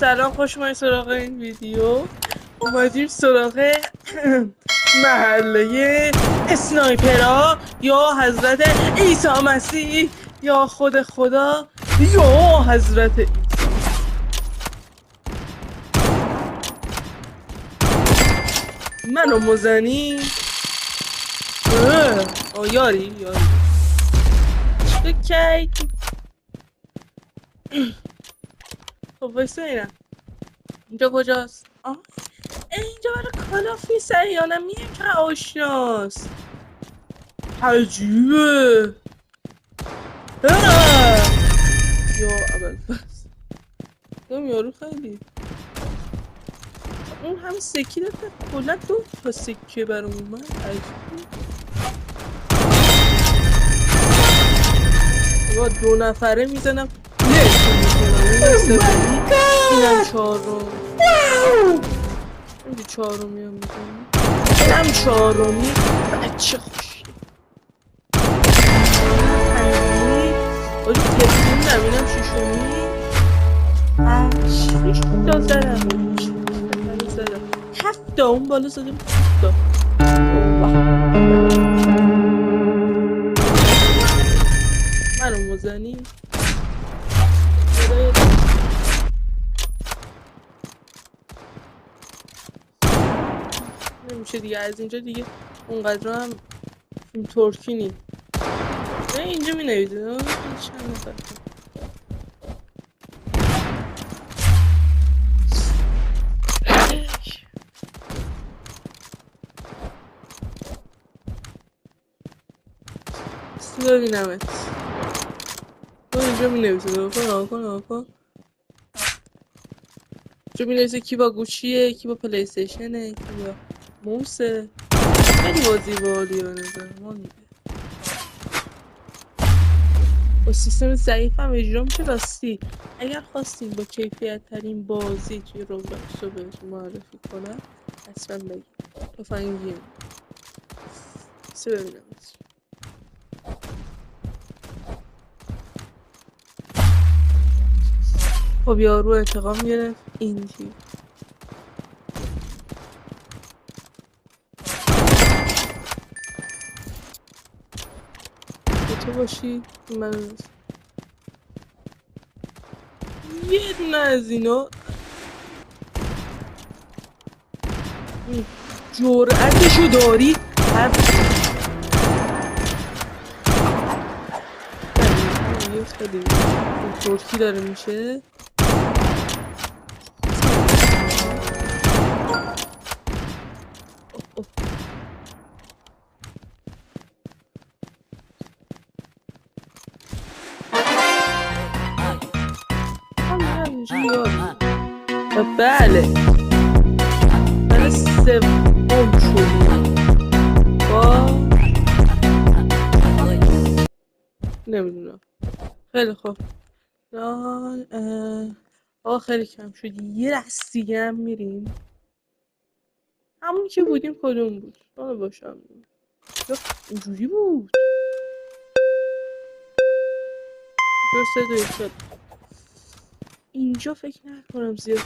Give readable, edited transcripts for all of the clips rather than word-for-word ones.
سلام، خوش اومدید سراغ این ویدیو. اومدیم سراغ محله اسنایپرها یا حضرت عیسی مسیح یا خود خدا یا حضرت عیسی. منو مزنی؟ یاری اوکی. خب وایسا اینم اینجا کجاست؟ اینجا برای کلافی سریانم میگم که آشناست. عجیبه. یا اول بس دم یارو خیلی اون هم سکی دفت کلا دو تا سکه برام اومد. عجیبه. با 2 نفره میزنم اینم 4 اینجا 4 میام میزنم اینم 4 بچه خوشی آجی تلفون نمینم 6 تا زدم 7 تا اون بالا زدم 7 تا منو مزنی نمیشه دیگه. از اینجا دیگه اونقدر هم فیلم ترکی نی. نه اینجا می نویده چند نفر بسی ببینمت. اینجا می نویده آکن اینجا می نویده کی با گوشیه، کی با پلی ستیشنه، کی با موسه. خیلی بازی باحالیه به نظر من. با سیستم ضعیف هم اجرا میشه راستی. اگر خواستیم با کیفیت ترین بازی توی روبلاکس رو بهتون معرفی کنم حتما بگید. تفنگی ببینم. خب یارو انتقام گرفت این تیم. تو باشی من یه دونه از اینا جرأتشو داری خیلی ترکی داره میشه. بله برای 3 شدیم با نمیدونم. خیلی خوب خیلی کم شد. یه دست دیگه هم میریم. همونی که بودیم کدوم بود؟ باشم اینجوری بود. جسته اینجا فکر نکنم زیاد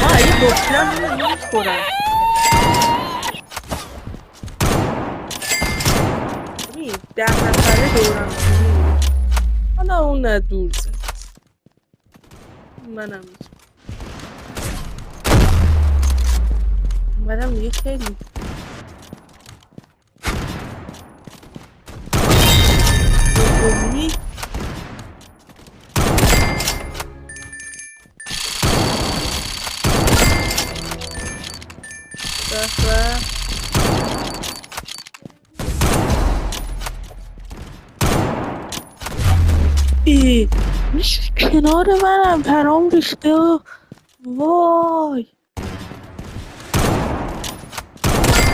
اگه بکنم نمیخورم. 10 نفره دورم حالا اون نه دور زد. منم اومدم دیگه خیلی بکنی میشه کنار منم پرام ریخته. وای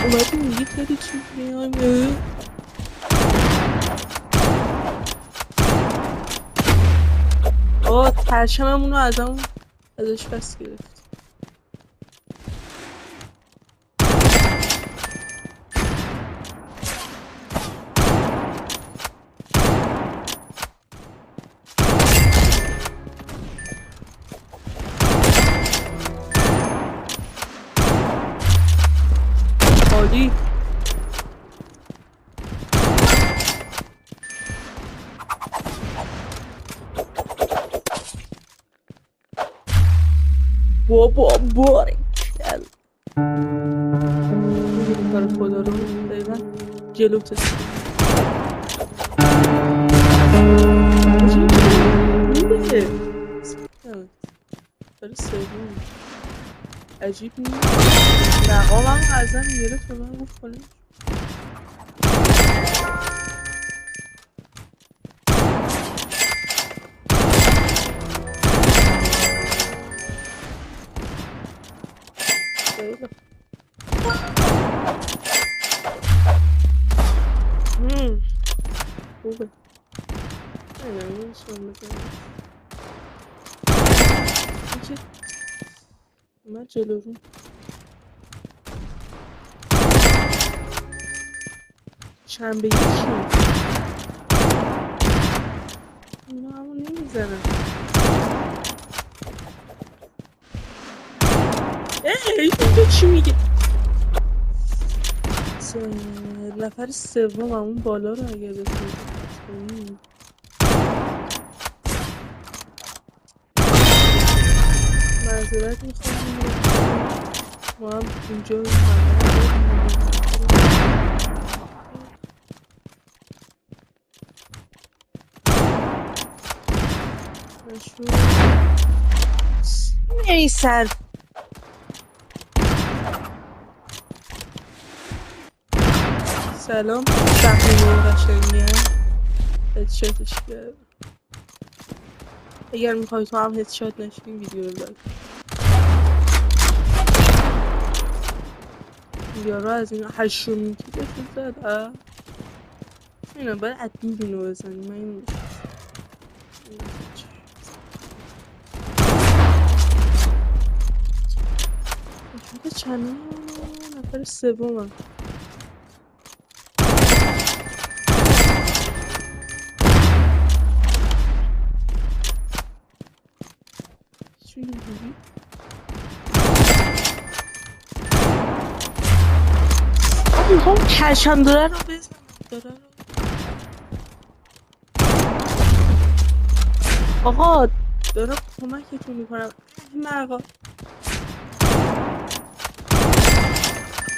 اومدیم میگه خیلی چی میایم پرچممونو ازش پس گرفت. عالی. بابا باریکل میبینی کار خدا رو دقیقا جلوت میده برای سوم عجیب نیست مقامم ازم گرفت به من گفت کنه خوبه نمیدونم من جلو رو شنبه یکی اینا همون نمیزنن اینجا چی میگه نفر سوم همون بالا رو اگر بسید معذرت میخوام ما هم اینجا سر سلام صحنه قشنگیه هدشاتش کرد اگر میخوای تو هم هدشات نشی ویدیو رو لایک یارو از این هشومی که دست زد اینا باید ادمین بینو بزنی من این چند نفر سومم چی میگی؟ میخوام کشم داره رو بزنم داره رو آقا دارم کمکتون میکنم مرقا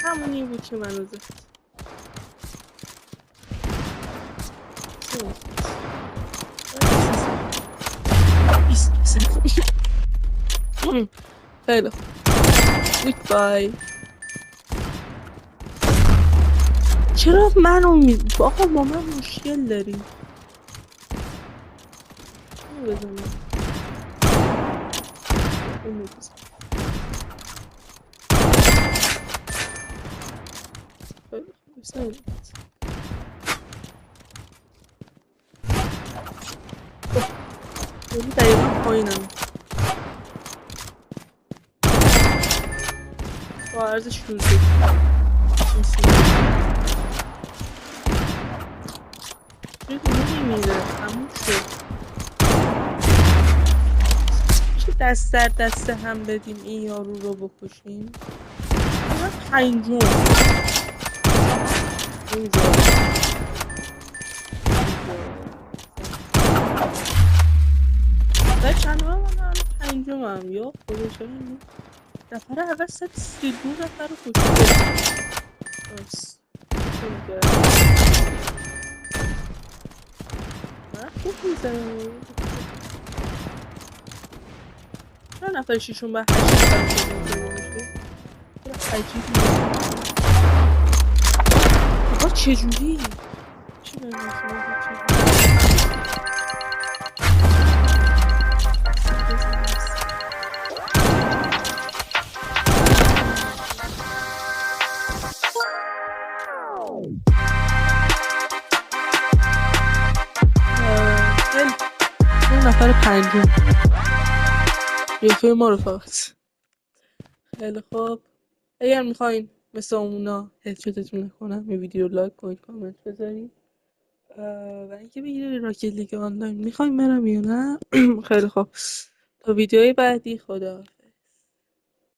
همونی بود که منو زد خیلی خوب گود بای چرا منو آقا با من مشکل داری بزنم دقیقا پایینم با عرض شروع نمیمیره همون شد چه دست در دست هم بدیم این یارو رو بکشیم من پنجم و چند من پنجم هم یا خودشون این نفر اول 132 نفر رو کشته من خوب میزنم چند نفر شیشون به 8 نفر عجیبی آقا چجوری؟ چی نفر پنجم یکی ما رو فقط خیلی خوب اگر میخواین مثل اونا هدشاتتون نکنم این ویدیو لایک کنید کامنت بذارید و اینکه بگیرید راکت لیگ آنلاین میخواین برم یا نه خیلی خوب تا ویدیوی بعدی خدا